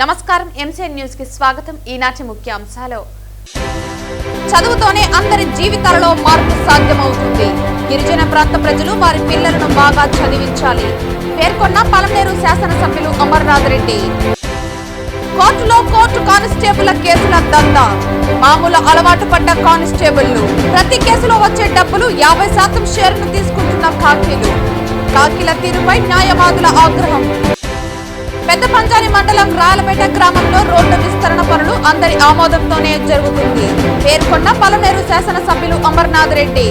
నమస్కారం MCN news కి స్వాగతం. ఈనాటి ముఖ్యాంశాలు. చదువుతోనే అందరి జీవితాలలో మార్పు సాధ్యమవుతుంది. గిరిజన ప్రాంత ప్రజలు వారి పిల్లలను బాగా చదివించాలి పేర్కొన్న పలమనేరు శాసనసభ్యులు అమర్నాథ్ రెడ్డి. కోర్టులో కోర్టు కానిస్టేబుల్ కేసుల దందా. మామూలు అలవాటు పడ్డ కానిస్టేబుళ్లు ప్రతి కేసులో వచ్చే డబ్బులు 50% షేర్ను తీసుకుంటున్న కాకీల తీరుపై న్యాయవాదుల ఆగ్రహం. పెద్ద పంచాని మండలం రాయలపేట గ్రామంలో రోడ్డు విస్తరణ పనులు అందరి ఆమోదంతోనే జరుగుతుంది పేర్కొన్న పలమనేరు శాసనసభ్యులు అమర్నాథ్ రెడ్డి.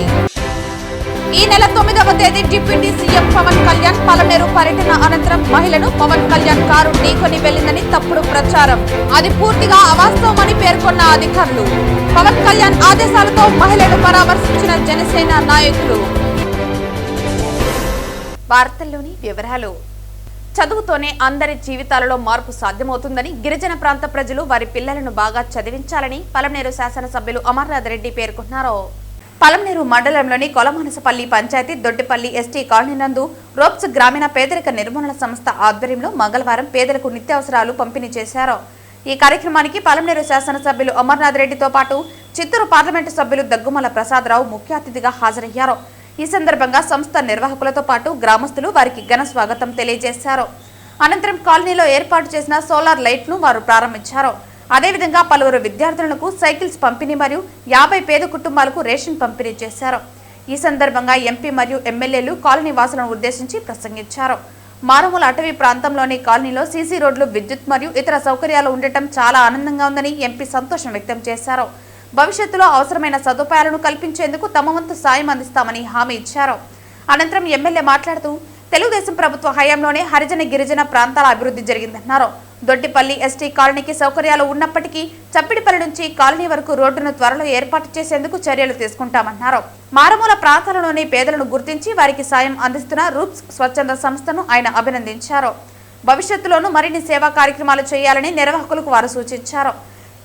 ఈ నెల 9వ తేదీ డిప్యూటీ సీఎం పవన్ కళ్యాణ్ పలమనేరు పర్యటన అనంతరం మహిళను పవన్ కళ్యాణ్ కారు ఢీకొని వెళ్లిందని తప్పుడు ప్రచారం. అది పూర్తిగా అవాస్తవమని పేర్కొన్న అధికారులు. పవన్ కళ్యాణ్ ఆదేశాలతో మహిళను పరామర్శించిన జనసేన నాయకులు. వార్తల్లోని వివరాలు. చదువుతోనే అందరి జీవితాలలో మార్పు సాధ్యమవుతుందని గిరిజన ప్రాంత ప్రజలు వారి పిల్లలను బాగా చదివించాలని పలమనేరు శాసనసభ్యులు అమర్నాథ్ రెడ్డి పేర్కొన్నారు. పలమనేరు మండలంలోని కొలమానసపల్లి పంచాయతీ దొడ్డిపల్లి ఎస్టీ కాలనీ నందు రోప్స్ గ్రామీణ పేదరిక నిర్మూలన సంస్థ ఆధ్వర్యంలో మంగళవారం పేదలకు నిత్యావసరాలు పంపిణీ చేశారు. ఈ కార్యక్రమానికి పలమనేరు శాసనసభ్యులు అమర్నాథ్ రెడ్డితో పాటు చిత్తూరు పార్లమెంటు సభ్యులు దగ్గుమల ప్రసాదరావు ముఖ్య అతిథిగా హాజరయ్యారు. ఈ సందర్భంగా సంస్థ నిర్వాహకులతో పాటు గ్రామస్తులు వారికి ఘన స్వాగతం తెలియజేశారు. అనంతరం కాలనీలో ఏర్పాటు చేసిన సోలార్ లైట్ను వారు ప్రారంభించారు. అదేవిధంగా పలువురు విద్యార్థులకు సైకిల్స్ పంపిణీ మరియు 50 పేద కుటుంబాలకు రేషన్ పంపిణీ చేశారు. ఈ సందర్భంగా ఎంపీ మరియు ఎమ్మెల్యేలు కాలనీ వాసులను ఉద్దేశించి ప్రసంగించారు. మారుమూల అటవీ ప్రాంతంలోని కాలనీలో సీసీ రోడ్లు, విద్యుత్ మరియు ఇతర సౌకర్యాలు ఉండటం చాలా ఆనందంగా ఉందని ఎంపీ సంతోషం వ్యక్తం చేశారు. భవిష్యత్తులో అవసరమైన సదుపాయాలను కల్పించేందుకు తమ వంతు సాయం అందిస్తామని హామీ ఇచ్చారు. అనంతరం ఎమ్మెల్యే మాట్లాడుతూ తెలుగుదేశం ప్రభుత్వ హయాంలోనే హరిజన గిరిజన ప్రాంతాల అభివృద్ధి జరిగిందన్నారు. దొడ్డిపల్లి ఎస్టీ కాలనీకి సౌకర్యాలు ఉన్నప్పటికీ చప్పిడిపల్లి నుంచి కాలనీ వరకు రోడ్డును త్వరలో ఏర్పాటు చేసేందుకు చర్యలు తీసుకుంటామన్నారు. మారుమూల ప్రాంతాలలోని పేదలను గుర్తించి వారికి సాయం అందిస్తున్న రూప్స్ స్వచ్ఛంద సంస్థను ఆయన అభినందించారు. భవిష్యత్తులోనూ మరిన్ని సేవా కార్యక్రమాలు చేయాలని నిర్వాహకులకు వారు సూచించారు.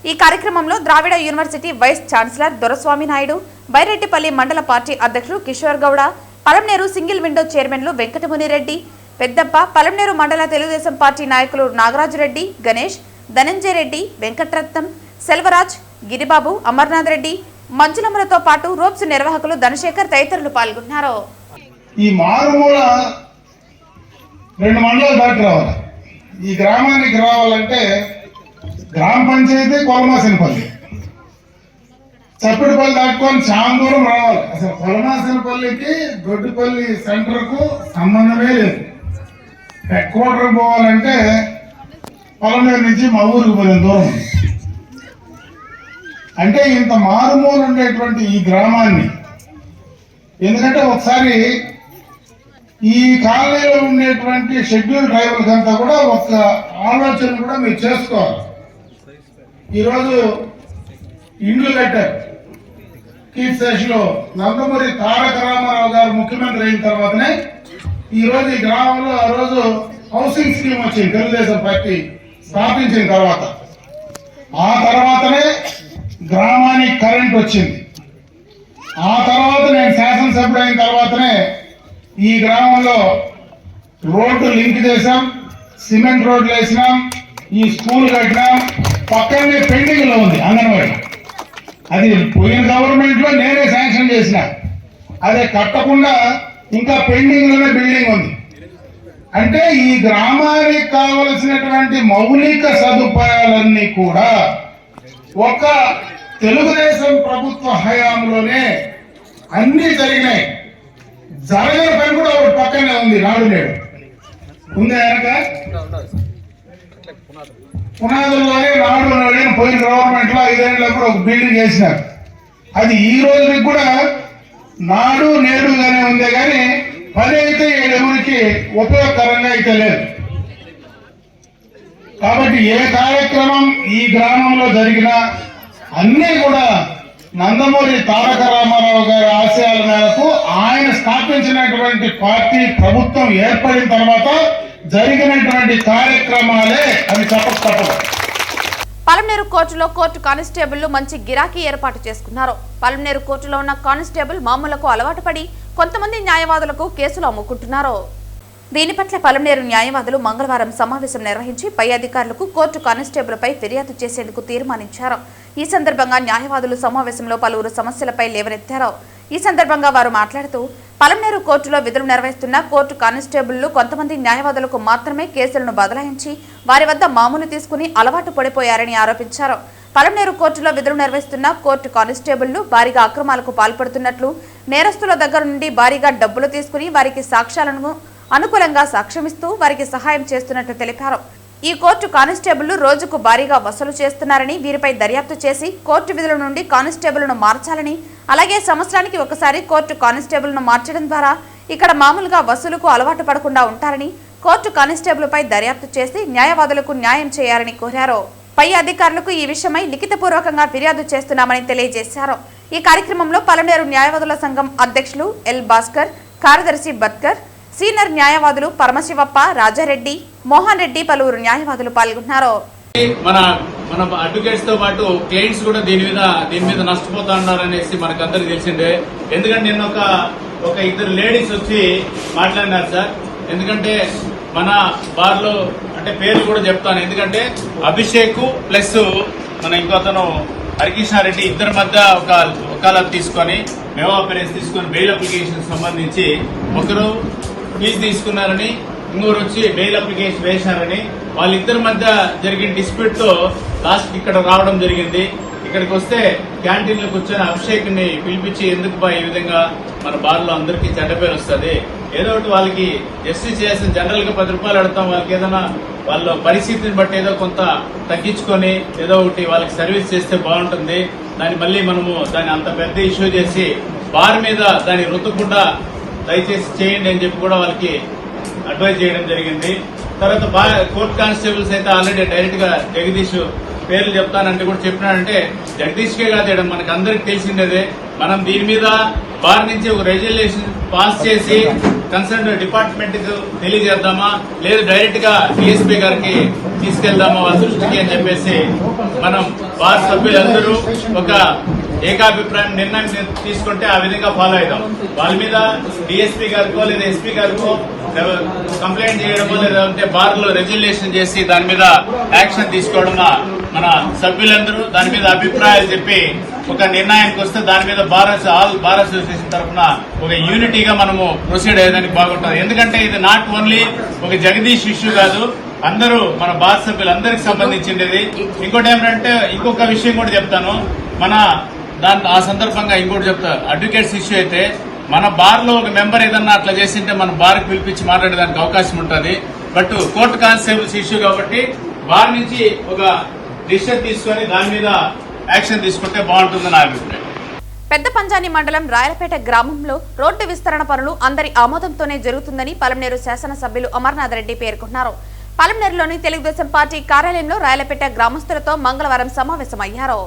ఈ కార్యక్రమంలో Dravida university vice chancellor Doraswamy Naidu, Byreddipalli మండల పార్టీ అధ్యక్షులు కిషోర్ గౌడ, పలమనేరు సింగిల్ విండో చైర్మన్లు వెంకటమునిరెడ్డి, పెద్దప్ప, పలమనేరు మండల తెలుగుదేశం పార్టీ నాయకులు నాగరాజురెడ్డి, గణేష్, ధనంజయ రెడ్డి, వెంకటరత్నం, సెల్వరాజ్, గిరిబాబు, అమర్నాథ్ రెడ్డి, మంజులమ్మలతో పాటు రోప్స్ నిర్వాహకులు ధనశేఖర్ తదితరులు పాల్గొన్నారు. ఈ మారుమూల 2 మండలాలు దాటి రావాలి. ఈ గ్రామానికి రావాలంటే గ్రామ పంచాయతీ కొలమాసినపల్లి, చప్పిడిపల్లి దాటుకొని చాలా దూరం రావాలి. అసలు కొలమాసినపల్లికి దొడ్డిపల్లి సెంటర్కు సంబంధమే లేదు. హెడ్ క్వార్టర్ పోవాలంటే పలమనేరు నుంచి మా ఊరికి పోయిన దూరం ఉంది. అంటే ఇంత మారుమూలు ఉండేటువంటి ఈ గ్రామాన్ని, ఎందుకంటే ఒకసారి ఈ కాలనీలో ఉండేటువంటి షెడ్యూల్ ట్రైబల్స్ అంతా కూడా ఒక ఆలోచన కూడా మీరు చేసుకోవాలి. ఈరోజు ఇండ్లు కట్టారు. కీర్తి శేషులో నందమూరి తారక రామారావు గారు ముఖ్యమంత్రి అయిన తర్వాతనే ఈరోజు ఈ గ్రామంలో ఆ రోజు హౌసింగ్ స్కీమ్ వచ్చింది. తెలుగుదేశం పార్టీ స్థాపించిన తర్వాత ఆ తర్వాతనే గ్రామానికి కరెంట్ వచ్చింది. ఆ తర్వాత నేను శాసనసభ్యుడు అయిన తర్వాతనే ఈ గ్రామంలో రోడ్డు లింక్ చేశాం, సిమెంట్ రోడ్లు వేసినాం, ఈ స్కూల్ కట్టినాం. పక్కనే పెండింగ్ లో ఉంది అంగన్వాడీ. అది పోయిన గవర్నమెంట్ లో నేనే శాంక్షన్ చేసిన. అదే కట్టకుండా ఇంకా పెండింగ్ లోనే బిల్డింగ్ ఉంది. అంటే ఈ గ్రామానికి కావలసినటువంటి మౌలిక సదుపాయాలన్నీ కూడా ఒక తెలుగుదేశం ప్రభుత్వ హయాంలోనే అన్ని జరిగినాయి. జరగని పని కూడా ఒకటి పక్కనే ఉంది. నాడు నేడు ఉందా కనుక పునాదుల్లోనే నాడు నేడు పోయిన గవర్నమెంట్ లో 5 ఏళ్ళప్పుడు ఒక బిల్డింగ్ వేసినారు. అది ఈ రోజుకి కూడా నాడు నేడుగానే ఉందే కానీ పని అయితే ఎవరికి ఉపయోగకరంగా అయితే లేదు. కాబట్టి ఏ కార్యక్రమం ఈ గ్రామంలో జరిగినా అన్నీ కూడా నందమూరి తారక రామారావు గారి ఆశయాల మేరకు ఆయన స్థాపించినటువంటి పార్టీ ప్రభుత్వం ఏర్పడిన తర్వాత జరిగినటువంటి కార్యక్రమాలే అని తప్పదు. పలమనేరు కోర్టులో కోర్టు కానిస్టేబుల్ మంచి గిరాకీ ఏర్పాటు చేసుకున్నారు. పలమనేరు కోర్టులో ఉన్న కానిస్టేబుల్ మామూలకు అలవాటు పడి కొంతమంది న్యాయవాదులకు కేసులు అమ్ముకుంటున్నారు. దీని పట్ల పలమనేరు న్యాయవాదులు మంగళవారం సమావేశం నిర్వహించి పై అధికారులకు కోర్టు కానిస్టేబుల్పై ఫిర్యాదు చేసేందుకు తీర్మానించారు. ఈ సందర్భంగా న్యాయవాదులు సమావేశంలో పలువురు సమస్యలపై లేవనెత్తారు. ఈ సందర్భంగా వారు మాట్లాడుతూ పలమనేరు కోర్టులో విధులు నిర్వహిస్తున్న కోర్టు కానిస్టేబుళ్లు కొంతమంది న్యాయవాదులకు మాత్రమే కేసులను బదలాయించి వారి వద్ద మామూలు తీసుకుని అలవాటు పడిపోయారని ఆరోపించారు. పలమనేరు కోర్టులో విధులు నిర్వహిస్తున్న కోర్టు కానిస్టేబుళ్లు భారీగా అక్రమాలకు పాల్పడుతున్నట్లు, నేరస్తుల దగ్గర నుండి భారీగా డబ్బులు తీసుకుని వారికి సాక్ష్యాలను అనుకూలంగా సాక్ష్యమిస్తూ వారికి సహాయం చేస్తున్నట్లు తెలిపారు. ఈ కోర్టు కానిస్టేబుళ్లు రోజుకు భారీగా వసూలు చేస్తున్నారని, వీరిపై దర్యాప్తు చేసి కోర్టు విధుల నుండి కానిస్టేబుల్ను మార్చాలని, అలాగే సంవత్సరానికి ఒకసారి కోర్టు కానిస్టేబుల్ను మార్చడం ద్వారా ఇక్కడ మామూలుగా వసూలుకు అలవాటు పడకుండా ఉంటారని, కోర్టు కానిస్టేబుల్పై దర్యాప్తు చేసి న్యాయవాదులకు న్యాయం చేయాలని కోరారు. పై అధికారులకు ఈ విషయమై లిఖితపూర్వకంగా ఫిర్యాదు చేస్తున్నామని తెలియజేశారు. ఈ కార్యక్రమంలో పలమనేరు న్యాయవాదుల సంఘం అధ్యక్షులు ఎల్ భాస్కర్, కార్యదర్శి బత్కర్, సీనియర్ న్యాయవాదులు పరమశివప్ప, రాజారెడ్డి, మోహన్ రెడ్డి పలువురు న్యాయవాదులు పాల్గొన్నారు. మన అడ్వకేట్స్ తో పాటు క్లయింట్స్ కూడా దీని మీద నష్టపోతా ఉన్నారు అనేసి మనకు అందరికి తెలిసిందే. ఎందుకంటే నిన్న ఒక ఇద్దరు లేడీస్ వచ్చి మాట్లాడినారు సార్. ఎందుకంటే మన బార్ లో అంటే పేర్లు కూడా చెప్తాను. ఎందుకంటే అభిషేక్ ప్లస్ మన ఇంకొతను హరికృష్ణారెడ్డి ఇద్దరి మధ్య ఒక వకాలత్ తీసుకొని మెమో అపియరెన్స్ తీసుకొని బెయిల్ అప్లికేషన్ సంబంధించి ఒకరు ఫీజు తీసుకున్నారని, ఇంకొకరు వచ్చి బెయిల్ అప్లికేషన్ వేశారని, వాళ్ళిద్దరి మధ్య జరిగిన డిస్ప్యూట్ తో లాస్ట్ ఇక్కడ రావడం జరిగింది. ఇక్కడికి వస్తే క్యాంటీన్ లో కూర్చొని అభిషేక్ ని పిలిపించి ఎందుకు బా ఈ విధంగా మన బార్ లో అందరికీ చెడ్డ పేరు వస్తుంది, ఏదో ఒకటి వాళ్ళకి జస్టిస్ చేయాల్సిన జనరల్ గా 10 రూపాయలు అడతాం, వాళ్ళకి ఏదైనా వాళ్ళ పరిస్థితిని బట్టి ఏదో కొంత తగ్గించుకొని ఏదో ఒకటి వాళ్ళకి సర్వీస్ చేస్తే బాగుంటుంది, దాన్ని మళ్ళీ మనము దాన్ని అంత పెద్ద ఇష్యూ చేసి బార్ మీద దాన్ని రుద్దకుండా దయచేసి చేయండి అని చెప్పి కూడా వాళ్ళకి అడ్వైజ్ చేయడం జరిగింది. తర్వాత కోర్ట్ కానిస్టేబుల్స్ అయితే ఆల్రెడీ డైరెక్ట్ గా జగదీష్ పేర్లు చెప్తానంటే కూడా చెప్పినాడంటే జగదీష్ కే కాదు, మనకు అందరికి తెలిసిందే. మనం దీని మీద బార్ నుంచి ఒక రెజల్యూషన్ పాస్ చేసి కన్సర్న్ డిపార్ట్మెంట్ కు తెలియజేద్దామా, లేదు డైరెక్ట్ గా డిఎస్పీ గారికి తీసుకెళ్దామా వాళ్ళ దృష్టికి అని చెప్పేసి మనం బార్ సభ్యులందరూ ఒక ఏకాభిప్రాయం నిర్ణయం తీసుకుంటే ఆ విధంగా ఫాలో అవుతాం. వాళ్ళ మీద డిఎస్పీ గారికో లేదా ఎస్పీ గారికో కంప్లైంట్ చేయడమో లేదంటే బార్ లో రెజల్యూషన్ చేసి దాని మీద యాక్షన్ తీసుకోవడమా మన సభ్యులందరూ దాని మీద అభిప్రాయాలు చెప్పి ఒక నిర్ణయానికి వస్తే దాని మీద ఆల్ బార్ అసోసియేషన్ తరఫున ఒక యూనిటీగా మనము ప్రొసీడ్ అయ్యేదానికి బాగుంటుంది. ఎందుకంటే ఇది నాట్ ఓన్లీ ఒక జగదీష్ ఇష్యూ కాదు, అందరూ మన బార్ సభ్యులందరికి సంబంధించింది. ఇంకోటి ఏమిటంటే ఇంకొక విషయం కూడా చెప్తాను. మన ఆ సందర్భంగా ఇంకోటి చెప్తా, అడ్వకేట్స్ ఇష్యూ అయితే మన బార్ లో ఒక మెంబర్ ఏదన్నా అట్లా చేసింటే మన బార్ పిలిపించి మాట్లాడేదానికి అవకాశం ఉంటుంది. బట్ కోర్టు కానిస్టేబుల్స్ ఇష్యూ కాబట్టి బార్ నుంచి ఒక డిసిషన్ తీసుకొని దాని మీద యాక్షన్ తీసుకుంటే బాగుంటుందని నా అభిప్రాయం. పెద్ద పంజాని మండలం రాయలపేట గ్రామంలో రోడ్డు విస్తరణ పనులు అందరి ఆమోదంతోనే జరుగుతుందని పలమనేరు శాసనసభ్యులు అమర్నాథ్ రెడ్డి పేర్కొన్నారు. పలమనేరులోని తెలుగుదేశం పార్టీ కార్యాలయంలో రాయలపేట గ్రామస్తులతో మంగళవారం సమావేశమయ్యారు.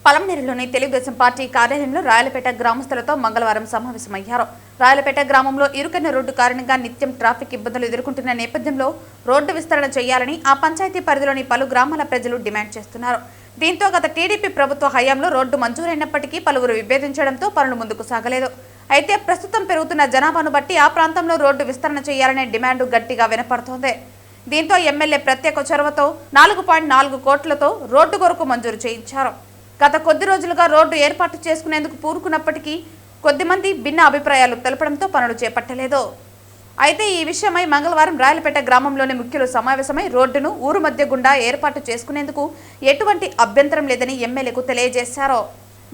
పలమనేరులోని తెలుగుదేశం పార్టీ కార్యాలయంలో రాయలపేట గ్రామస్తులతో మంగళవారం సమావేశమయ్యారు. రాయలపేట గ్రామంలో ఇరుకైన రోడ్డు కారణంగా నిత్యం ట్రాఫిక్ ఇబ్బందులు ఎదుర్కొంటున్న నేపథ్యంలో రోడ్డు విస్తరణ చేయాలని ఆ పంచాయతీ పరిధిలోని పలు గ్రామాల ప్రజలు డిమాండ్ చేస్తున్నారు. దీంతో గత టీడీపీ ప్రభుత్వ హయాంలో రోడ్డు మంజూరైనప్పటికీ పలువురు విభేదించడంతో పనులు ముందుకు సాగలేదు. అయితే ప్రస్తుతం పెరుగుతున్న జనాభాను బట్టి ఆ ప్రాంతంలో రోడ్డు విస్తరణ చేయాలనే డిమాండ్ గట్టిగా వినపడుతోంది. దీంతో ఎమ్మెల్యే ప్రత్యేక చొరవతో 4.4 కోట్లతో రోడ్డు కొరకు మంజూరు చేయించారు. గత కొద్ది రోజులుగా రోడ్డు ఏర్పాటు చేసుకునేందుకు పూనుకున్నప్పటికీ కొద్దిమంది భిన్న అభిప్రాయాలు తెలపడంతో పనులు చేపట్టలేదు. అయితే ఈ విషయమై మంగళవారం రాయలపేట గ్రామంలోని ముఖ్యులు సమావేశమై రోడ్డును ఊరు మధ్య గుండా ఏర్పాటు చేసుకునేందుకు ఎటువంటి అభ్యంతరం లేదని ఎమ్మెల్యేకు తెలియజేశారు.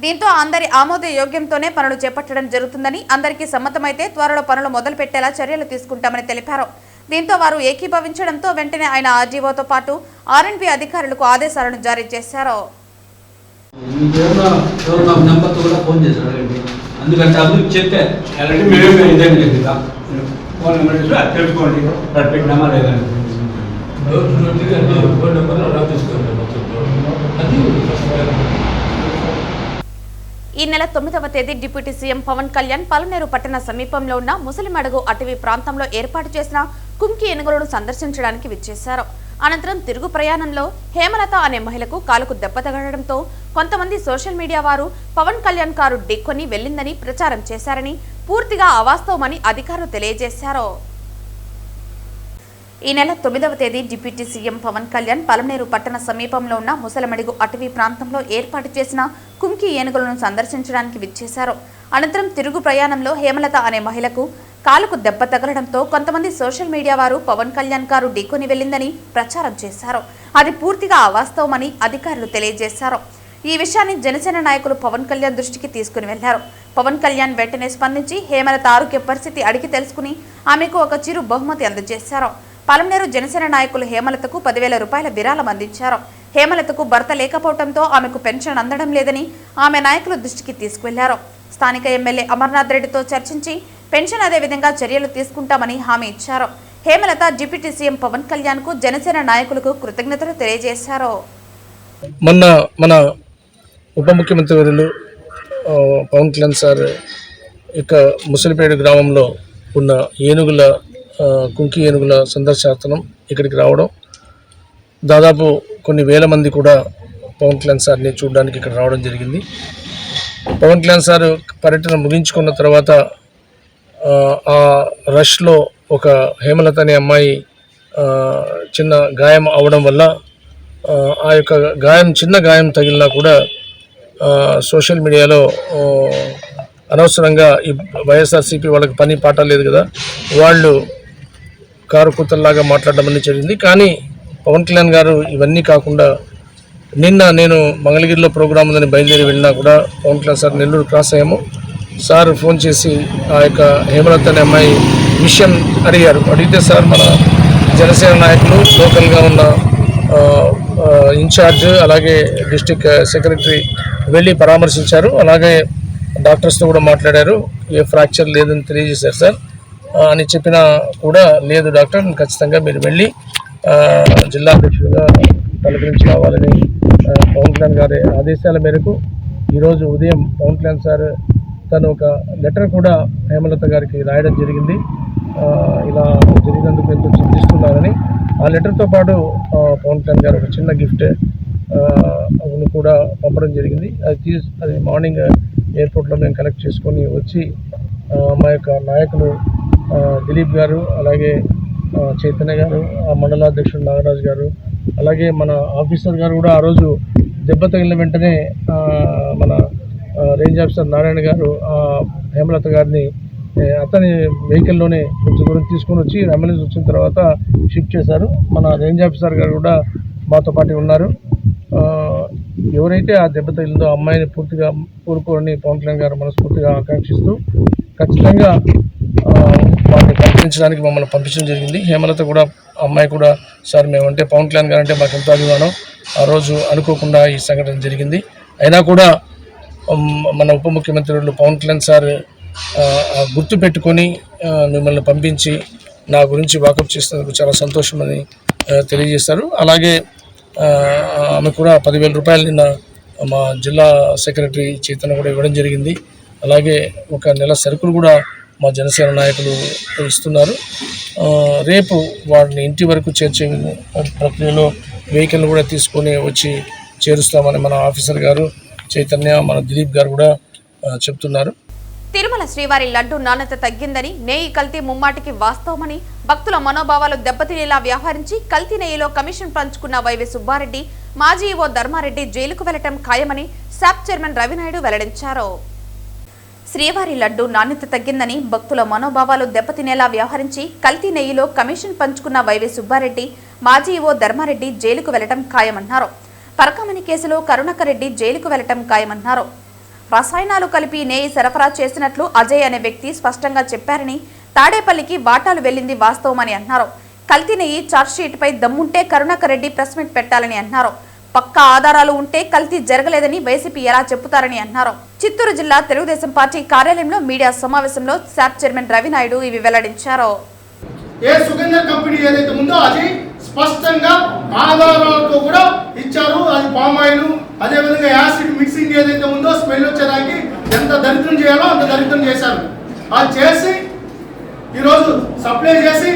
దీంతో అందరి ఆమోద యోగ్యంతోనే పనులు చేపట్టడం జరుగుతుందని, అందరికీ సమ్మతమైతే త్వరలో పనులు మొదలు పెట్టేలా చర్యలు తీసుకుంటామని తెలిపారు. దీంతో వారు ఏకీభవించడంతో వెంటనే ఆయన ఆర్డీఓతో పాటు ఆర్ఎండ్బి అధికారులకు ఆదేశాలను జారీ చేశారు. నెంబర్తో కూడా ఫోన్ చేశారు, అందుకంటే అభివృద్ధి చెప్పే ఫోన్ నెంబర్ తెలుసుకోండి, పెట్టినామా లేదండి. ఈ నెల 9వ తేదీ డిప్యూటీ సీఎం పవన్ కళ్యాణ్ పలమనేరు పట్టణ సమీపంలో ఉన్న ముసలిమడుగు అటవీ ప్రాంతంలో ఏర్పాటు చేసిన కుంకి ఏనుగులను సందర్శించడానికి విచ్చేశారు. అనంతరం తిరుగు ప్రయాణంలో హేమలత అనే మహిళకు కాలుకు దెబ్బ తగలడంతో కొంతమంది సోషల్ మీడియా వారు పవన్ కళ్యాణ్ కారు ఢీకొని వెళ్లిందని ప్రచారం చేశారని, పూర్తిగా అవాస్తవమని అధికారులు తెలియజేశారు. ఈ నెల 9వ తేదీ డిప్యూటీ సీఎం పవన్ కళ్యాణ్ పలమనేరు పట్టణ సమీపంలో ఉన్న ముసలమడుగు అటవీ ప్రాంతంలో ఏర్పాటు చేసిన కుంకి ఏనుగులను సందర్శించడానికి విచ్చేశారు. అనంతరం తిరుగు ప్రయాణంలో హేమలత అనే మహిళకు కాలుకు దెబ్బ తగలడంతో కొంతమంది సోషల్ మీడియా వారు పవన్ కళ్యాణ్ కారు ఢీకొని వెళ్లిందని ప్రచారం చేశారు. అది పూర్తిగా అవాస్తవమని అధికారులు తెలియజేశారు. ఈ విషయాన్ని జనసేన నాయకులు పవన్ కళ్యాణ్ దృష్టికి తీసుకుని వెళ్లారు. పవన్ కళ్యాణ్ వెంటనే స్పందించి హేమలత ఆరోగ్య పరిస్థితి అడిగి తెలుసుకుని ఆమెకు ఒక చిరు బహుమతి అందజేశారు. పలమనేరు జనసేన నాయకులు హేమలతకు 10,000 రూపాయల విరాళం అందించారు. హేమలతకు భర్త లేకపోవడంతో ఆమెకు పెన్షన్ అందడం లేదని ఆమె నాయకుల దృష్టికి తీసుకువెళ్లారు. స్థానిక ఎమ్మెల్యే అమర్నాథ్ రెడ్డితో చర్చించి పెన్షన్ అదే విధంగా చర్యలు తీసుకుంటామని హామీ ఇచ్చారు. హేమలత డిప్యూటీ సీఎం పవన్ కళ్యాణ్ కు జనసేన నాయకులకు కృతజ్ఞతలు తెలియజేశారు. మన ఉప ముఖ్యమంత్రి వర్యులు పవన్ కళ్యాణ్ సార్ ఇక ముసలిపేట గ్రామంలో ఉన్న ఏనుగుల కుంకి ఏనుగుల సందర్శనార్థం ఇక్కడికి రావడం, దాదాపు కొన్ని వేల మంది కూడా పవన్ కళ్యాణ్ సార్ని చూడడానికి ఇక్కడ రావడం జరిగింది. పవన్ కళ్యాణ్ సార్ పర్యటన ముగించుకున్న తర్వాత ఆ రష్లో ఒక హేమలత అనే అమ్మాయి చిన్న గాయం అవడం వల్ల ఆ యొక్క చిన్న గాయం తగిలినా కూడా సోషల్ మీడియాలో అనవసరంగా ఈ వైఎస్ఆర్సీపీ వాళ్ళకి పని పాట లేదు కదా, వాళ్ళు కారు కూతల్లాగా మాట్లాడడం అనేది జరిగింది. కానీ పవన్ కళ్యాణ్ గారు ఇవన్నీ కాకుండా నిన్న నేను మంగళగిరిలో ప్రోగ్రాం ఉందని బయలుదేరి వెళ్ళినా కూడా పవన్ కళ్యాణ్ సార్ నెల్లూరు క్రాస్ అయ్యాము. సార్ ఫోన్ చేసి ఆ యొక్క హేమలత అనే అమ్మాయి విషయం అడిగితే సార్ మన జనసేన నాయకులు లోకల్గా ఉన్న ఇన్ఛార్జ్ అలాగే డిస్టిక్ సెక్రటరీ వెళ్ళి పరామర్శించారు. అలాగే డాక్టర్స్తో కూడా మాట్లాడారు. ఏ ఫ్రాక్చర్ లేదని తెలియజేశారు సార్ అని చెప్పినా కూడా లేదు డాక్టర్, ఖచ్చితంగా మీరు వెళ్ళి జిల్లా అధ్యక్షుడిగా పలకరించి రావాలని పవన్ కళ్యాణ్ గారి ఆదేశాల మేరకు ఈరోజు ఉదయం పవన్ కళ్యాణ్ సార్ తను ఒక లెటర్ కూడా హేమలత గారికి రాయడం జరిగింది. ఇలా జరిగినందుకు ఎంతో చింతిస్తున్నారని. ఆ లెటర్తో పాటు పవన్ కళ్యాణ్ గారు ఒక చిన్న గిఫ్ట్ కూడా పంపడం జరిగింది. అది మార్నింగ్ ఎయిర్పోర్ట్లో మేము కలెక్ట్ చేసుకొని వచ్చి మా యొక్క నాయకులు దిలీప్ గారు, అలాగే చైతన్య గారు, ఆ మండలాధ్యక్షుడు నాగరాజు గారు, అలాగే మన ఆఫీసర్ గారు కూడా ఆ రోజు దెబ్బ తగిలిన వెంటనే మన రేంజ్ ఆఫీసర్ నారాయణ గారు హేమలత గారిని అతని వెహికల్లోనే కొంచెం దూరం తీసుకొని వచ్చి అంబులెన్స్ వచ్చిన తర్వాత షిఫ్ట్ చేశారు. మన రేంజ్ ఆఫీసర్ గారు కూడా మాతో పాటు ఉన్నారు. ఎవరైతే ఆ దెబ్బ తగిలిందో ఆ అమ్మాయిని పూర్తిగా కోరుకోవాలని పవన్ కళ్యాణ్ గారు మనస్ఫూర్తిగా ఆకాంక్షిస్తూ ఖచ్చితంగా వాటిని పరిశీలించడానికి మమ్మల్ని పంపించడం జరిగింది. హేమలత కూడా అమ్మాయి కూడా సార్ మేమంటే పవన్ కళ్యాణ్ గారు అంటే మాకు ఎంతో అభిమానం, ఆ రోజు అనుకోకుండా ఈ సంఘటన జరిగింది. అయినా కూడా మన ఉప ముఖ్యమంత్రులు పవన్ కళ్యాణ్ సార్ గుర్తు పెట్టుకొని మిమ్మల్ని పంపించి నా గురించి వాకప్ చేసినందుకు చాలా సంతోషమని తెలియజేస్తారు. అలాగే ఆమె కూడా 10,000 రూపాయలు నిన్న మా జిల్లా సెక్రటరీ చైతన్య కూడా ఇవ్వడం జరిగింది. అలాగే ఒక నెల సరుకులు కూడా మా జనసేన నాయకులు ఇస్తున్నారు. రేపు వారిని ఇంటి వరకు చేర్చే ప్రక్రియలో వెహికల్ కూడా తీసుకొని వచ్చి చేరుస్తామని మన ఆఫీసర్ గారు చైతన్య, మన దిలీప్ గారు కూడా చెప్తున్నారు. తిరుమల శ్రీవారి లడ్డు నాణ్యత తగ్గిందని, నెయ్యి కల్తీ ముమ్మాటికి వాస్తవమని, భక్తుల మనోభావాలు దెబ్బతినేలా వ్యవహరించి కల్తీ నెయ్యిలో కమిషన్ పంచుకున్న వైవి సుబ్బారెడ్డి, మాజీ ఈవో ధర్మారెడ్డి జైలుకు వెళ్లటం ఖాయమని శాప్ చైర్మన్ రవినాయుడు వెల్లడించారు. శ్రీవారి లడ్డు నాణ్యత తగ్గిందని, భక్తుల మనోభావాలు దెబ్బతినేలా వ్యవహరించి కల్తీ నెయ్యిలో కమిషన్ పంచుకున్న వైవి సుబ్బారెడ్డి, మాజీ ఈవో ధర్మారెడ్డి జైలుకు వెళ్లటం ఖాయమన్నారు. పరకామణి కేసులో కరుణాకరెడ్డి జైలుకు వెళ్లటం ఖాయమన్నారు. రసాయనాలు కలిపి నెయ్యి సరఫరా చేసినట్లు అజయ్ అనే వ్యక్తి స్పష్టంగా చెప్పారని, తాడేపల్లికి వాటాలు వెళ్లింది వాస్తవమని అన్నారు. కల్తీ నెయ్యి ఛార్జ్షీట్పై దమ్ముంటే కరుణాకరెడ్డి ప్రెస్ మీట్ పెట్టాలని అన్నారు. పక్కా ఆధారాలు ఉంటే కల్తీ జరగలేదని వైసీపీ ఎలా చెబుతారని అన్నారు. చిత్తూరు జిల్లా తెలుగుదేశం పార్టీ కార్యాలయంలో మీడియా సమావేశంలో శాప్ చైర్మన్ రవినాయుడు ఇవి వెల్లడించారు. ఏ సుగంధ కంపెనీ ఏదైతే ఉందో అది స్పష్టంగా ఆధారాలతో కూడా ఇచ్చారు. అది పామ్ ఆయిల్, అదేవిధంగా యాసిడ్ మిక్సింగ్ ఏదైతే ఉందో స్మెల్ వచ్చేదానికి ఎంత దరిద్రం చేయాలో అంత దరిద్రం చేశారు. అది చేసి ఈరోజు సప్లై చేసి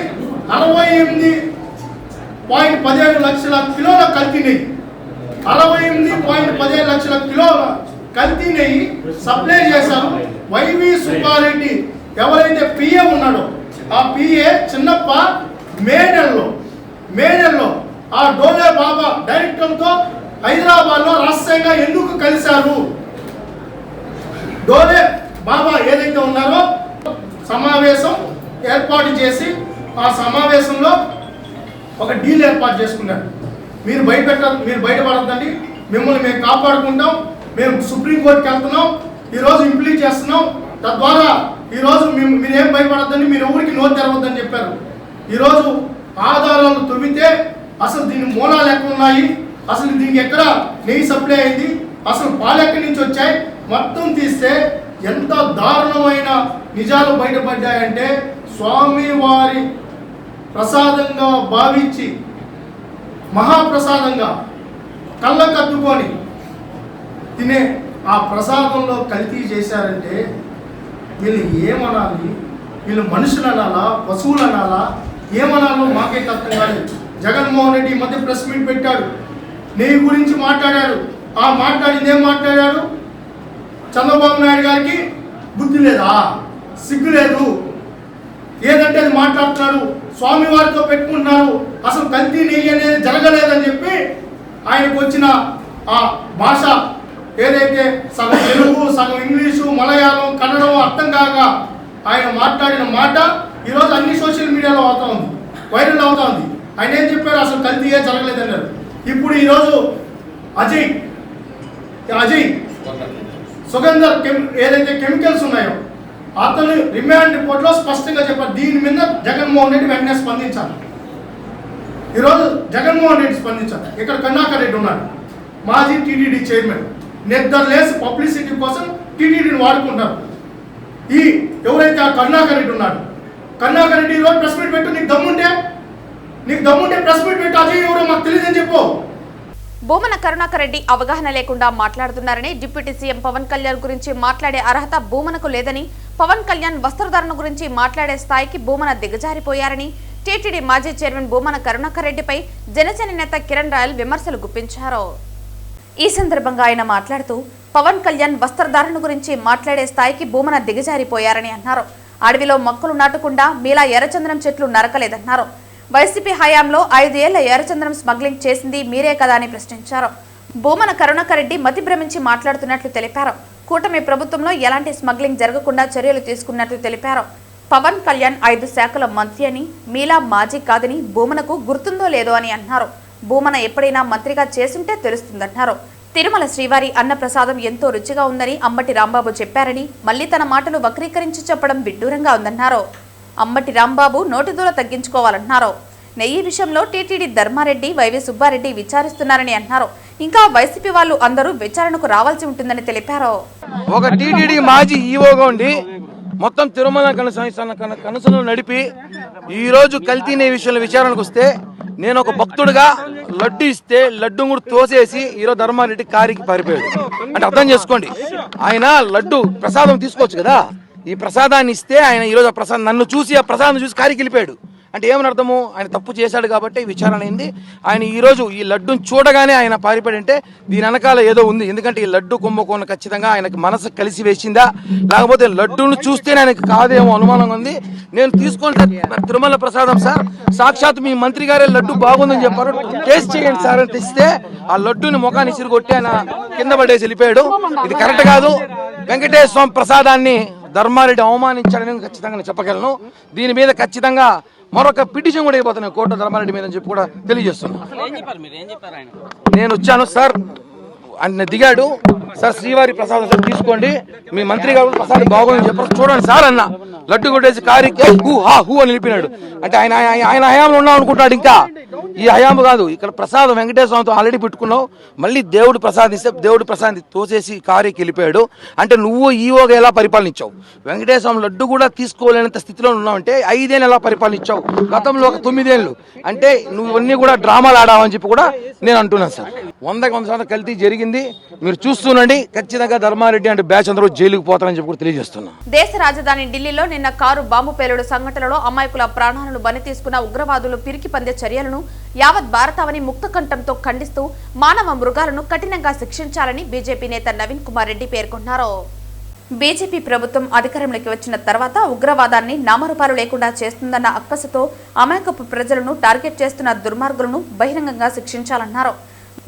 68.17 లక్షల కిలోల కల్తీ నెయ్యి, 68.17 లక్షల కిలోల కల్తీ నెయ్యి సప్లై చేశారు. వైవి సుబ్బారెడ్డి ఎవరైతే పిఏ ఉన్నాడో ఆ పిఏ చిన్నప్ప మే నెలలో ఆ డోలే బాబా డైరెక్టర్తో హైదరాబాద్లో రహస్యంగా ఎందుకు కలిశారు? డోలే బాబా ఏదైతే ఉన్నారో సమావేశం ఏర్పాటు చేసి ఆ సమావేశంలో ఒక డీల్ ఏర్పాటు చేసుకున్నారు. మీరు బయటపడద్దండి, మిమ్మల్ని మేము కాపాడుకుంటాం, మేము సుప్రీంకోర్టుకి వెళ్తున్నాం, ఈరోజు ఇంప్లీట్ చేస్తున్నాం, తద్వారా ఈరోజు మీరేం భయపడద్దండి, మీరు ఎవరికి నోరు తెరవద్దని చెప్పారు. ఈరోజు ఆధారాలు తొమ్మితే అసలు దీని మూలాలు ఎక్కడ ఉన్నాయి, అసలు దీనికి ఎక్కడ నెయ్యి సప్లై అయింది, అసలు పాలు ఎక్కడి నుంచి వచ్చాయి, మొత్తం తీస్తే ఎంత దారుణమైన నిజాలు బయటపడ్డాయంటే స్వామివారి ప్రసాదంగా భావించి మహాప్రసాదంగా కళ్ళకద్దుకొని తినే ఆ ప్రసాదంలో కల్తీ చేశారంటే వీళ్ళు ఏమనాలి? వీళ్ళు మనుషులు అనాలా, పశువులు అనాలా, ఏమనాలో మాకైతే అర్థం కాలేదు. జగన్మోహన్ రెడ్డి ఈ మధ్య ప్రెస్ మీట్ పెట్టాడు, నెయ్యి గురించి మాట్లాడాడు. ఆ మాట్లాడింది ఏం మాట్లాడాడు? చంద్రబాబు నాయుడు గారికి బుద్ధి లేదా, సిగ్గు లేదు, ఏదంటే అది మాట్లాడుతున్నాడు, స్వామివారితో పెట్టుకుంటున్నారు, అసలు కల్తీ నెయ్యి అనేది జరగలేదని చెప్పి ఆయనకు వచ్చిన ఆ భాష ఏదైతే సగం తెలుగు, సగం ఇంగ్లీషు, మలయాళం, కన్నడం అర్థం కాక ఆయన మాట్లాడిన మాట ఈరోజు అన్ని సోషల్ మీడియాలో అవుతా ఉంది, వైరల్ అవుతా ఉంది. ఆయన ఏం చెప్పారు? అసలు కల్తీయే జరగలేదన్నారు. ఇప్పుడు ఈరోజు అజయ్ సుగంధర్ ఏదైతే కెమికల్స్ ఉన్నాయో అతను రిమాండ్ రిపోర్ట్లో స్పష్టంగా చెప్పారు. దీని మీద జగన్మోహన్ రెడ్డి వెంటనే స్పందించాలి. ఈరోజు జగన్మోహన్ రెడ్డి స్పందించాలి. ఇక్కడ కరుణాకర్ రెడ్డి ఉన్నాడు, మాజీ టీటీడీ చైర్మన్. నిద్రలేసి పబ్లిసిటీ కోసం టీటీడీని వాడుకుంటారు. ఈ ఎవరైతే ఆ కరుణాకర్ రెడ్డి ఉన్నాడు, కరుణాకర్ రెడ్డి ఈరోజు ప్రెస్ మీట్ పెట్టు, నీకు దమ్ముంటే ప్రెస్ మీట్ పెట్టు, అజయ్ ఎవరో మాకు తెలియదని చెప్పు. భూమన కరుణాకర్ రెడ్డి అవగాహన లేకుండా మాట్లాడుతున్నారని, డిప్యూటీ సీఎం పవన్ కళ్యాణ్ గురించి మాట్లాడే అర్హత భూమనకు లేదని, పవన్ కళ్యాణ్ వస్త్రధారణ గురించి మాట్లాడే స్థాయికి భూమన దిగజారిపోయారని టీటీడీ మాజీ చైర్మన్ భూమన కరుణాకర్ రెడ్డిపై జనసేన నేత కిరణ్ రాయల్ విమర్శలు గుప్పించారు. ఈ సందర్భంగా ఆయన మాట్లాడుతూ పవన్ కళ్యాణ్ వస్త్రధారణ గురించి మాట్లాడే స్థాయికి భూమన దిగజారిపోయారని అన్నారు. అడవిలో మొక్కలు నాటకుండా మీలా ఎర్రచందనం చెట్లు నరకలేదన్నారు. వైసీపీ హయాంలో 5 ఏళ్ల ఎర్రచందనం స్మగ్లింగ్ చేసింది మీరే కదా అని ప్రశ్నించారు. భూమన కరుణాకర్ రెడ్డి మతి భ్రమించి మాట్లాడుతున్నట్లు తెలిపారు. కూటమి ప్రభుత్వంలో ఎలాంటి స్మగ్లింగ్ జరగకుండా చర్యలు తీసుకున్నట్లు తెలిపారు. పవన్ కళ్యాణ్ 5 శాఖల మంత్రి అని, మీలా మాజీ కాదని భూమనకు గుర్తుందో లేదో అని అన్నారు. భూమన ఎప్పుడైనా మంత్రిగా చేసుంటే తెలుస్తుందన్నారు. తిరుమల శ్రీవారి అన్నప్రసాదం ఎంతో రుచిగా ఉందని అంబటి రాంబాబు చెప్పారని, మళ్లీ తన మాటలు వక్రీకరించి చెప్పడం విడ్డూరంగా ఉందన్నారు. అంబటి రాంబాబు నోటిదూల తగ్గించుకోవాలన్నారు. నెయ్యి విషయంలో టీటీడీ ధర్మారెడ్డి, వైవి సుబ్బారెడ్డి విచారిస్తున్నారని అన్నారు. ఇంకా వైసీపీ వాళ్ళు అందరూ విచారణకు రావాల్సి ఉంటుందని తెలిపారు. ఒక టీటీడీ మాజీ ఈవోగా ఉండి మొత్తం తిరుమల కనసను నడిపి ఈరోజు కల్తీ నెయ్యి విషయంలో విచారణకు వస్తే నేను ఒక భక్తుడిగా లడ్డు ఇస్తే లడ్డు కూడా తోసేసి ఈరోజు ధర్మారెడ్డి కారికి పారిపోయాడు. అంటే అర్థం చేసుకోండి, ఆయన లడ్డు ప్రసాదం తీసుకోవచ్చు కదా, ఈ ప్రసాదాన్ని ఇస్తే ఆయన ఈరోజు ఆ ప్రసాదం నన్ను చూసి ఆ ప్రసాదం చూసి కారికి వెళ్ళిపోయాడు. అంటే ఏమని అర్థము? ఆయన తప్పు చేశాడు కాబట్టి విచారణ అయింది. ఆయన ఈరోజు ఈ లడ్డును చూడగానే ఆయన పారిపోయాడంటే దీని వెనకాల ఏదో ఉంది. ఎందుకంటే ఈ లడ్డు కుంభకోణం ఖచ్చితంగా ఆయనకు మనసు కలిసి వేసిందా, లేకపోతే లడ్డును చూస్తేనే ఆయనకు కాదేమో అనుమానం ఉంది. నేను తీసుకుంటే తిరుమల ప్రసాదం సార్, సాక్షాత్ మీ మంత్రి గారే లడ్డు బాగుందని చెప్పారు, టేస్ట్ చేయండి సార్ అని తెస్తే ఆ లడ్డుని ముఖాన్ని ఇసిరి కొట్టి ఆయన కింద పడేసి వెళ్ళిపోయాడు. ఇది కరెక్ట్ కాదు. వెంకటేశ్వర స్వామి ప్రసాదాన్ని ధర్మారెడ్డి అవమానించాడని ఖచ్చితంగా నేను చెప్పగలను. దీని మీద ఖచ్చితంగా మరొక పిటిషన్ కూడా అయిపోతున్నాయి కోర్టు ధర్మారెడ్డి మీద అని చెప్పి కూడా తెలియజేస్తున్నా. నేను వచ్చాను సార్, ఆయన దిగాడు సార్, శ్రీవారి ప్రసాదం సార్ తీసుకోండి, మీ మంత్రి గారు ప్రసాదం బాగుందని చెప్పారు, చూడండి సార్ అన్న. లడ్డు కొట్టేసి కారికి హూ అని నిలిపినాడు. అంటే ఆయన హయాంలో ఉన్నాం అనుకుంటాడు. ఇంకా ఈ హయాము కాదు, ఇక్కడ ప్రసాదం వెంకటేశ్వర స్వామితో ఆల్రెడీ పెట్టుకున్నావు, మళ్ళీ దేవుడు ప్రసాదిస్తే దేవుడు ప్రసాదం తోసేసి కారికి వెళ్ళిపోయాడు. అంటే నువ్వు ఈవోగా ఎలా పరిపాలనించావు? వెంకటేశ్వర స్వామి లడ్డు కూడా తీసుకోలేనంత స్థితిలో ఉన్నావు అంటే 5 ఏళ్ళు ఎలా పరిపాలనించావు? గతంలో ఒక 9 ఏళ్ళు. అంటే నువ్వు ఇవన్నీ కూడా డ్రామాలు ఆడావని చెప్పి కూడా నేను అంటున్నాను సార్. 100% కల్తీ జరిగింది, మీరు చూస్తుండండి. ఖచ్చితంగా ధర్మారెడ్డి అంటే బ్యాచ్ అందరూ జైలుకు పోతారని చెప్పి కూడా తెలియజేస్తున్నా. దేశ రాజధాని ఢిల్లీలో నిన్న కారు బాంబు పేలుడు సంఘటనలో అమాయకుల ప్రాణాలను బలి తీసుకున్న ఉగ్రవాదులు పిరికి పందే చర్యలను యావత్ భారతావని ముక్త కంఠంతో ఖండిస్తూ మానవ మృగాలను కఠినంగా శిక్షించాలని బీజేపీ నేత నవీన్ కుమార్ రెడ్డి పేర్కొన్నారు. బీజేపీ ప్రభుత్వం అధికారంలోకి వచ్చిన తర్వాత ఉగ్రవాదాన్ని నామరూపాలు లేకుండా చేస్తుందన్న అక్కసుతో అమాయకపు ప్రజలను టార్గెట్ చేస్తున్న దుర్మార్గులను బహిరంగంగా శిక్షించాలన్నారు.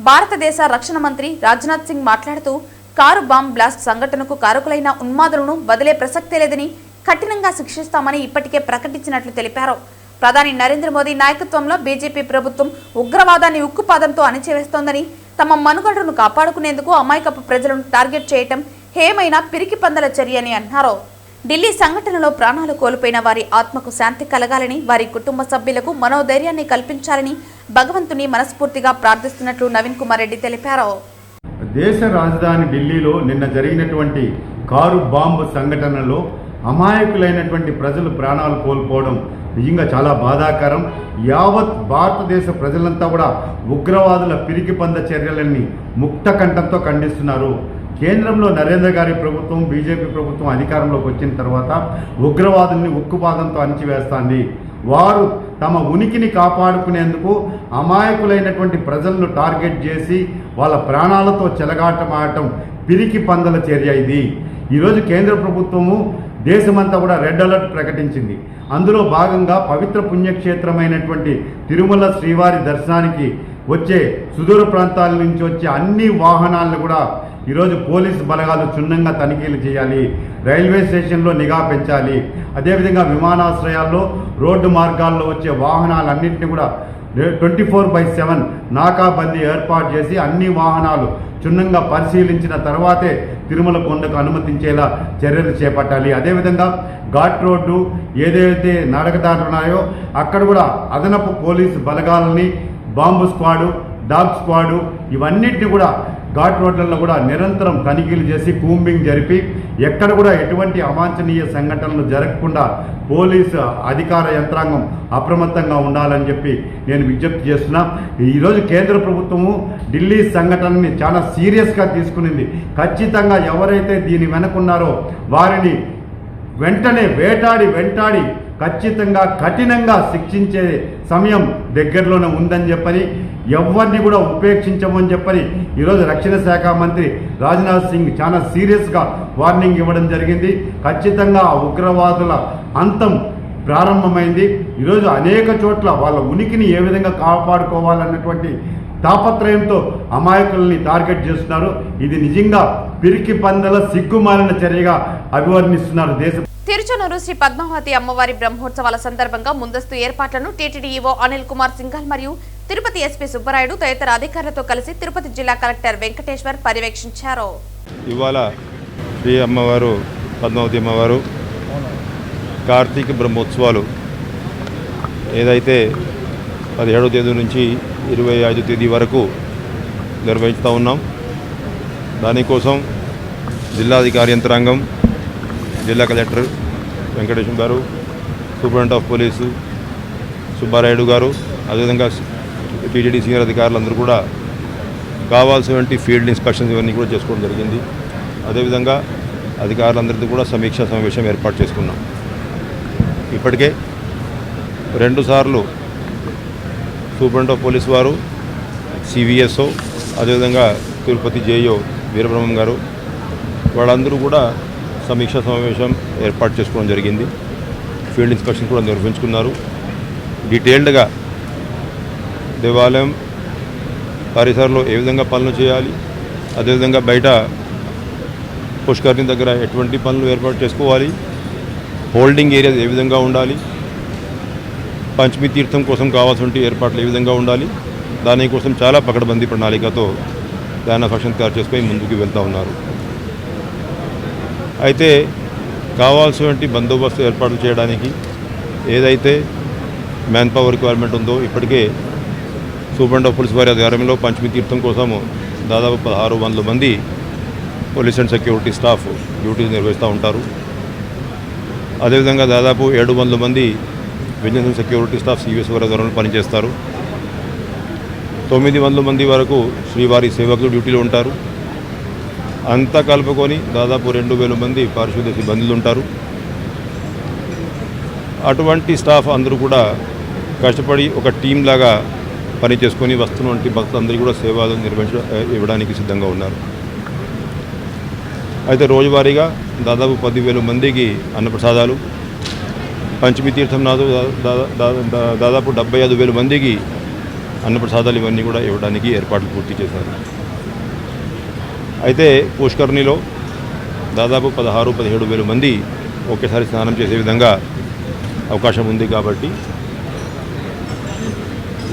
భారతదేశ రక్షణ మంత్రి రాజ్నాథ్ సింగ్ మాట్లాడుతూ కారు బాంబ్ బ్లాస్ట్ సంఘటనకు కారకులైన ఉన్మాదులను వదిలే ప్రసక్తే లేదని, కఠినంగా శిక్షిస్తామని ఇప్పటికే ప్రకటించినట్లు తెలిపారు. ప్రధాని నరేంద్ర మోదీ నాయకత్వంలో బీజేపీ ప్రభుత్వం ఉగ్రవాదాన్ని ఉక్కుపాదంతో అణిచివేస్తోందని, తమ మనుగడను కాపాడుకునేందుకు అమాయకపు ప్రజలను టార్గెట్ చేయటం హేమైనా పిరికి పందల చర్య అని అన్నారు. ఢిల్లీ సంఘటనలో ప్రాణాలు కోల్పోయిన వారి ఆత్మకు శాంతి కలగాలని, వారి కుటుంబ సభ్యులకు మనోధైర్యాన్ని కల్పించాలని భగవంతుని మనస్ఫూర్తిగా ప్రార్థిస్తున్నట్లు నవీన్ కుమార్ రెడ్డి తెలిపారు. దేశ రాజధాని ఢిల్లీలో నిన్న జరిగినటువంటి కారు బాంబు సంఘటనలో అమాయకులైనటువంటి ప్రజలు ప్రాణాలు కోల్పోవడం నిజంగా చాలా బాధాకరం. యావత్ భారతదేశ ప్రజలంతా కూడా ఉగ్రవాదుల పిరికి పంద చర్యలన్నీ ముక్త కంఠంతో ఖండిస్తున్నారు. కేంద్రంలో నరేంద్ర గారి ప్రభుత్వం, బీజేపీ ప్రభుత్వం అధికారంలోకి వచ్చిన తర్వాత ఉగ్రవాదుల్ని ఉక్కుపాదంతో అణిచివేస్తోంది. వారు తమ ఉనికిని కాపాడుకునేందుకు అమాయకులైనటువంటి ప్రజలను టార్గెట్ చేసి వాళ్ళ ప్రాణాలతో చెలగాటమాడటం పిరికి పందల చర్య ఇది. ఈరోజు కేంద్ర ప్రభుత్వము దేశమంతా కూడా రెడ్ అలర్ట్ ప్రకటించింది. అందులో భాగంగా పవిత్ర పుణ్యక్షేత్రమైనటువంటి తిరుమల శ్రీవారి దర్శనానికి వచ్చే సుదూర ప్రాంతాల నుంచి వచ్చే అన్ని వాహనాలను కూడా ఈరోజు పోలీసు బలగాలు క్షుణ్ణంగా తనిఖీలు చేయాలి. రైల్వే స్టేషన్లో నిఘా పెంచాలి. అదేవిధంగా విమానాశ్రయాల్లో, రోడ్డు మార్గాల్లో వచ్చే వాహనాలన్నింటినీ కూడా 24/7 నాకాబందీ ఏర్పాటు చేసి అన్ని వాహనాలు క్షుణ్ణంగా పరిశీలించిన తర్వాతే తిరుమల కొండకు అనుమతించేలా చర్యలు చేపట్టాలి. అదేవిధంగా ఘాట్ రోడ్డు ఏదైతే నడకదారులు ఉన్నాయో అక్కడ కూడా అదనపు పోలీసు బలగాలని, బాంబు స్క్వాడు, డాగ్ స్క్వాడు ఇవన్నిటిని కూడా ఘాట్ రోడ్లలో కూడా నిరంతరం తనిఖీలు చేసి కూంబింగ్ జరిపి ఎక్కడ కూడా ఎటువంటి అవాంఛనీయ సంఘటనలు జరగకుండా పోలీసు అధికార యంత్రాంగం అప్రమత్తంగా ఉండాలని చెప్పి నేను విజ్ఞప్తి చేస్తున్నా. ఈరోజు కేంద్ర ప్రభుత్వము ఢిల్లీ సంఘటనని చాలా సీరియస్గా తీసుకునింది. ఖచ్చితంగా ఎవరైతే దీని వెనుకున్నారో వారిని వెంటనే వెంటాడి ఖచ్చితంగా కఠినంగా శిక్షించే సమయం దగ్గరలోనే ఉందని చెప్పని, ఎవరిని కూడా ఉపేక్షించమని చెప్పని ఈరోజు రక్షణ శాఖ మంత్రి రాజ్నాథ్ సింగ్ చాలా సీరియస్గా వార్నింగ్ ఇవ్వడం జరిగింది. ఖచ్చితంగా ఉగ్రవాదుల అంతం ప్రారంభమైంది. ఈరోజు అనేక చోట్ల వాళ్ళ ఉనికిని ఏ విధంగా కాపాడుకోవాలన్నటువంటి తాపత్రయంతో అమాయకుల్ని టార్గెట్ చేస్తున్నారు. ఇది నిజంగా పిరికి పందల సిగ్గుమాలిన చర్యగా అభివర్ణిస్తున్నారు దేశం. తిరుచనూరు శ్రీ పద్మావతి అమ్మవారి బ్రహ్మోత్సవాల సందర్భంగా ముందస్తు ఏర్పాట్లను టీటీడీ ఈవో అనిల్ కుమార్ సింఘాల్ మరియు తిరుపతి ఎస్పీ సుబ్బరాయుడు తదితర అధికారులతో కలిసి తిరుపతి జిల్లా కలెక్టర్ వెంకటేశ్వర్ పర్యవేక్షించారు. ఇవాళ శ్రీ అమ్మవారు పద్మావతి అమ్మవారు కార్తీక బ్రహ్మోత్సవాలు ఏదైతే 17వ తేదీ నుంచి 25వ తేదీ వరకు నిర్వహిస్తూ ఉన్నాం. దానికోసం జిల్లాధికారి యంత్రాంగం, జిల్లా కలెక్టర్ వెంకటేశ్వర గారు, సూపరింటెండెంట్ ఆఫ్ పోలీసు సుబ్బారాయుడు గారు, అదేవిధంగా టీటీడీ సీనియర్ అధికారులందరూ కూడా కావాల్సినటువంటి ఫీల్డ్ ఇన్స్పెక్షన్స్ ఇవన్నీ కూడా చేసుకోవడం జరిగింది. అదేవిధంగా అధికారులందరితో కూడా సమీక్షా సమావేశం ఏర్పాటు చేసుకున్నాం. ఇప్పటికే 2 సార్లు సూపరింటెండెంట్ ఆఫ్ పోలీస్ వారు, సివిఎస్ఓ, అదేవిధంగా తిరుపతి జేఈఓ వీరబ్రహ్మం గారు వాళ్ళందరూ కూడా సమీక్షా సమావేశం ఏర్పాటు చేసుకోవడం జరిగింది. ఫీల్డ్ ఇన్స్పెక్షన్ కూడా నిర్వహించుకున్నారు. డీటెయిల్డ్గా దేవాలయం పరిసరంలో ఏ విధంగా పనులు చేయాలి, అదేవిధంగా బయట పుష్కరిణి దగ్గర ఎటువంటి పనులు ఏర్పాటు చేసుకోవాలి, హోల్డింగ్ ఏరియా ఏ విధంగా ఉండాలి, పంచమి తీర్థం కోసం కావాల్సిన ఏర్పాట్లు ఏ విధంగా ఉండాలి, దానికోసం చాలా పకడ్బందీ ప్రణాళికతో ప్లాన్ ఆఫ్ యాక్షన్ తయారు చేసుకొని ముందుకు వెళ్తూ ఉన్నారు. అయితే కావాల్సినటువంటి బందోబస్తు ఏర్పాట్లు చేయడానికి ఏదైతే మ్యాన్ పవర్ రిక్వైర్మెంట్ ఉందో ఇప్పటికే సూపరింటెండెంట్ ఆఫ్ పోలీస్ వారి ఆధ్వర్యంలో పంచమి తీర్థం కోసము దాదాపు 1600 మంది పోలీస్ అండ్ సెక్యూరిటీ స్టాఫ్ డ్యూటీలు నిర్వహిస్తూ ఉంటారు. అదేవిధంగా దాదాపు 700 మంది vigilance and security staff CVS వారి ఆధ్వర్యంలో పనిచేస్తారు. 900 మంది వరకు శ్రీవారి సేవకులు డ్యూటీలో ఉంటారు. అంతా కలుపుకొని దాదాపు 2000 మంది పారిశుద్ధ్య సిబ్బందులు ఉంటారు. అటువంటి స్టాఫ్ అందరూ కూడా కష్టపడి ఒక టీం లాగా పని చేసుకొని వస్తున్నటువంటి భక్తులందరికీ కూడా సేవలు ఇవ్వడానికి సిద్ధంగా ఉన్నారు. అయితే రోజువారీగా దాదాపు 10,000 మందికి అన్నప్రసాదాలు, పంచమి తీర్థం నాదు దాదాపు 75,000 మందికి అన్నప్రసాదాలు ఇవన్నీ కూడా ఇవ్వడానికి ఏర్పాట్లు పూర్తి చేశారు. అయితే పుష్కరిణిలో దాదాపు 16-17,000 మంది ఒకేసారి స్నానం చేసే విధంగా అవకాశం ఉంది కాబట్టి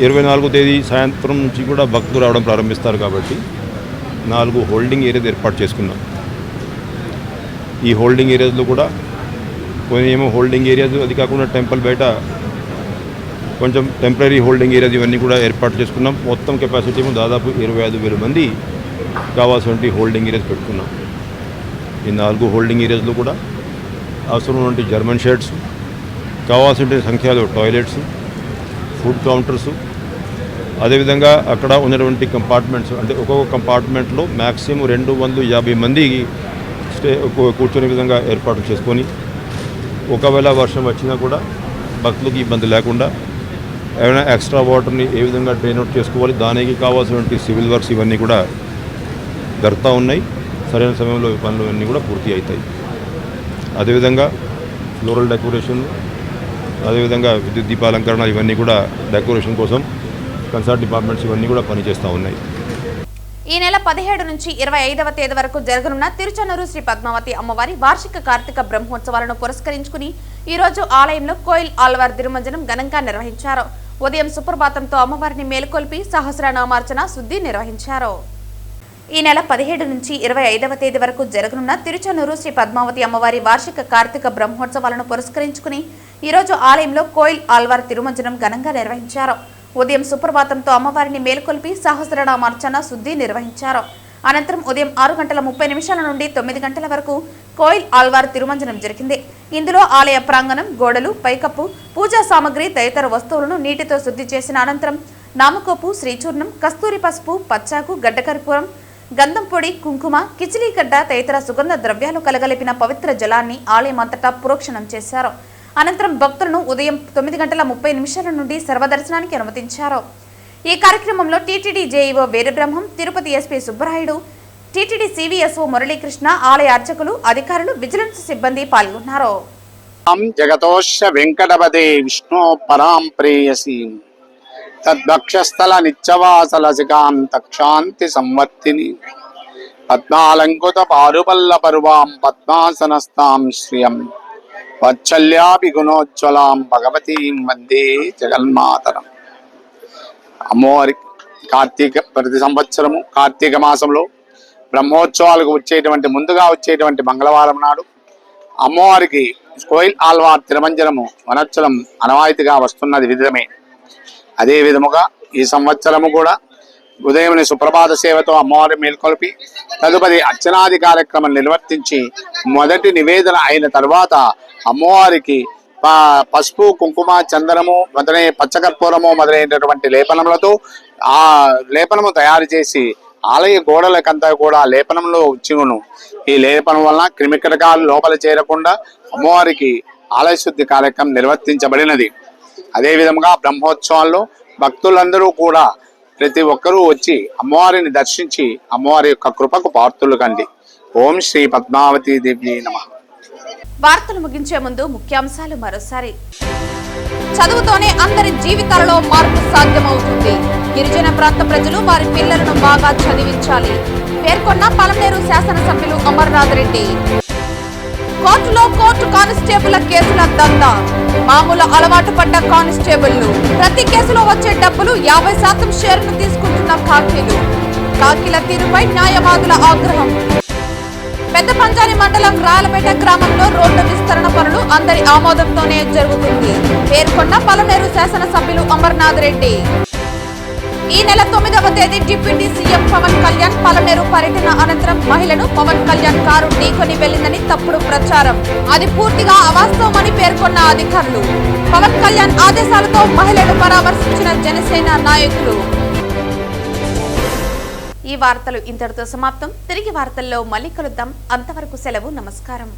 24వ తేదీ సాయంత్రం నుంచి కూడా భక్తులు రావడం ప్రారంభిస్తారు కాబట్టి 4 హోల్డింగ్ ఏరియాస్ ఏర్పాటు చేసుకున్నాం. ఈ హోల్డింగ్ ఏరియాస్లో కూడా కొన్ని ఏమో హోల్డింగ్ ఏరియాస్, అది కాకుండా టెంపుల్ బయట కొంచెం టెంపరీ హోల్డింగ్ ఏరియాస్ ఇవన్నీ కూడా ఏర్పాటు చేసుకున్నాం. మొత్తం కెపాసిటీ ఏమో దాదాపు 25,000 మంది కావాల్సినటువంటి హోల్డింగ్ ఏరియాస్ పెట్టుకున్నాం. ఈ 4 హోల్డింగ్ ఏరియాస్లో కూడా అవసరమైనటువంటి జర్మన్ షెడ్స్, కావాల్సిన సంఖ్యలో టాయిలెట్స్, ఫుడ్ కౌంటర్స్, అదేవిధంగా అక్కడ ఉన్నటువంటి కంపార్ట్మెంట్స్, అంటే ఒక్కొక్క కంపార్ట్మెంట్లో మ్యాక్సిమం 250 మంది కూర్చునే విధంగా ఏర్పాటు చేసుకొని, ఒకవేళ వర్షం వచ్చినా కూడా భక్తులకు ఇబ్బంది లేకుండా ఏమైనా ఎక్స్ట్రా వాటర్ని ఏ విధంగా డ్రైన్ అవుట్ చేసుకోవాలి, దానికి కావాల్సినటువంటి సివిల్ వర్క్స్ ఇవన్నీ కూడా జరుగుతూ ఉన్నాయి. సరైన సమయంలో ఈ పనులు అన్నీ కూడా పూర్తి అవుతాయి. అదేవిధంగా ఫ్లోరల్ డెకరేషన్, అదేవిధంగా విద్యుత్ దీపాలంకరణ ఇవన్నీ కూడా డెకరేషన్ కోసం కన్సర్న్ డిపార్ట్మెంట్స్ ఇవన్నీ కూడా పనిచేస్తూ ఉన్నాయి. ఈ నెల 17 నుంచి 25వ తేదీ వరకు జరగనున్న తిరుచానూరు శ్రీ పద్మావతి అమ్మవారి వార్షిక కార్తీక బ్రహ్మోత్సవాలను పురస్కరించుకుని ఈ రోజు ఆలయంలో కోయిల్ ఆళ్వార్ తిరుమంజనం ఘనంగా నిర్వహించారు. ఉదయం సుప్రభాతంతో అమ్మవారిని మేలుకొల్పి సహస్రనామార్చన శుద్ధి నిర్వహించారు. ఈ నెల 17 నుంచి 25వ తేదీ వరకు జరగనున్న తిరుచానూరు శ్రీ పద్మావతి అమ్మవారి వార్షిక కార్తీక బ్రహ్మోత్సవాలను పురస్కరించుకుని ఈ రోజు ఆలయంలో కోయిల్ ఆళ్వార్ తిరుమంజనం ఘనంగా నిర్వహించారు. ఉదయం సుప్రభాతంతో అమ్మవారిని మేలుకొల్పి సహస్రనామార్చన శుద్ధి నిర్వహించారు. అనంతరం ఉదయం 6:30 నుండి 9 గంటల వరకు కోయిల్ ఆళ్వార్ తిరుమంజనం జరిగింది. ఇందులో ఆలయ ప్రాంగణం, గోడలు, పైకప్పు, పూజా సామగ్రి తదితర వస్తువులను నీటితో శుద్ధి చేసిన అనంతరం నామకోపు, శ్రీచూర్ణం, కస్తూరి పసుపు, పచ్చాకు, గడ్డకర్పూరం, గంధం పొడి, కుంకుమ, కిచిలీగడ్డ తదితర సుగంధ ద్రవ్యాలు కలగలిపిన పవిత్ర జలాన్ని ఆలయం అంతటా ప్రోక్షణం చేశారు. అనంతరం భక్తులను ఉదయం 9:30 నుండి సర్వదర్శనానికి అనుమతించారు. ఈ కార్యక్రమంలో TTD JEO Veerabrahmam, Tirupati SP Subbarayudu, TTD CVSO Muralikrishna, ఆలయ అర్చకులు, అధికారులు, విజిలెన్స్ సిబ్బంది పాల్గొన్నారు. జగతోష వెంకటపదే విష్ణు పరాం ప్రేయసి తద్భక్షస్థల నిత్యవాసలసికాం తక్షాంతి సంవర్తిని పద్మాలంకృత పారుపల్ల పరువాం పద్మాసనస్తాం శ్రియం వత్సల్యాభిగుణోజ్వలాం భగవతీం వందే జగన్మాతరం. అమ్మవారి ప్రతి సంవత్సరము కార్తీక మాసంలో బ్రహ్మోత్సవాలకు ముందుగా వచ్చేటువంటి మంగళవారం నాడు అమ్మవారికి కోయిల్ ఆళ్వార్ తిరుమంజనము వనర్చడం అనవాయితీగా వస్తున్నది విధమే. అదే విధముగా ఈ సంవత్సరము కూడా ఉదయం సుప్రభాత సేవతో అమ్మవారి మేల్కొల్పి తదుపరి అర్చనాది కార్యక్రమం నిర్వర్తించి మొదటి నివేదన అయిన తర్వాత అమ్మవారికి పసుపు, కుంకుమ, చందనము మొదలైన పచ్చకర్పూరము మొదలైనటువంటి లేపనములతో ఆ లేపనము తయారు చేసి ఆలయ గోడలకంతా కూడా లేపనంలో ఉంచును. ఈ లేపనం వలన క్రిమికటకాలు లోపల చేరకుండా అమ్మవారికి ఆలయ శుద్ధి కార్యక్రమం నిర్వర్తించబడినది. అదే విధంగా బ్రహ్మోత్సవాల్లో భక్తులందరూ కూడా ప్రతి ఒక్కరూ వచ్చి అమ్మవారిని దర్శించి అమ్మవారి యొక్క కృపకు పాత్రులు కండి. ఓం శ్రీ పద్మావతి దేవి నమః. వార్తలు ముగించే ముందు ముఖ్యాంశాలు మరోసారి. చదువుతోనే అందరి జీవితాలలో మార్పు సాధ్యమవుతుంది. గిరిజన ప్రాంత ప్రజలు వారి పిల్లలను బాగా చదివించాలి పేర్కొన్న పలమనేరు శాసనసభ్యులు అమర్నాథ్ రెడ్డి. కోర్టులో కోర్టు కానిస్టేబుల్ కేసుల దందా. మామూలు అలవాటు పడ్డ కానిస్టేబుల్లు ప్రతి కేసులో వచ్చే డబ్బులు 50% షేర్ను తీసుకుంటున్న కాకీల తీరుపై న్యాయవాదుల ఆగ్రహం. పెద్ద పంజాని మండలం రాయలపేట గ్రామంలో రోడ్డు విస్తరణ పనులు అందరి ఆమోదంతోనే జరుగుతుంది పేర్కొన్న పలమనేరు శాసనసభ్యులు అమర్నాథ్ రెడ్డి. ఈ నెల 9వ తేదీ డిప్యూటీ సీఎం పవన్ కళ్యాణ్ పలమనేరు పర్యటన అనంతరం మహిళను పవన్ కళ్యాణ్ కారు ఢీకొని వెళ్లిందని తప్పుడు ప్రచారం. అది పూర్తిగా అవాస్తవమని పేర్కొన్న అధికారులు. పవన్ కళ్యాణ్ ఆదేశాలతో మహిళను పరామర్శించిన జనసేన నాయకులు. ఈ వార్తలు ఇంతటితో సమాప్తం. తిరిగి వార్తల్లో మళ్ళీ కలుద్దాం. అంతవరకు సెలవు. నమస్కారం.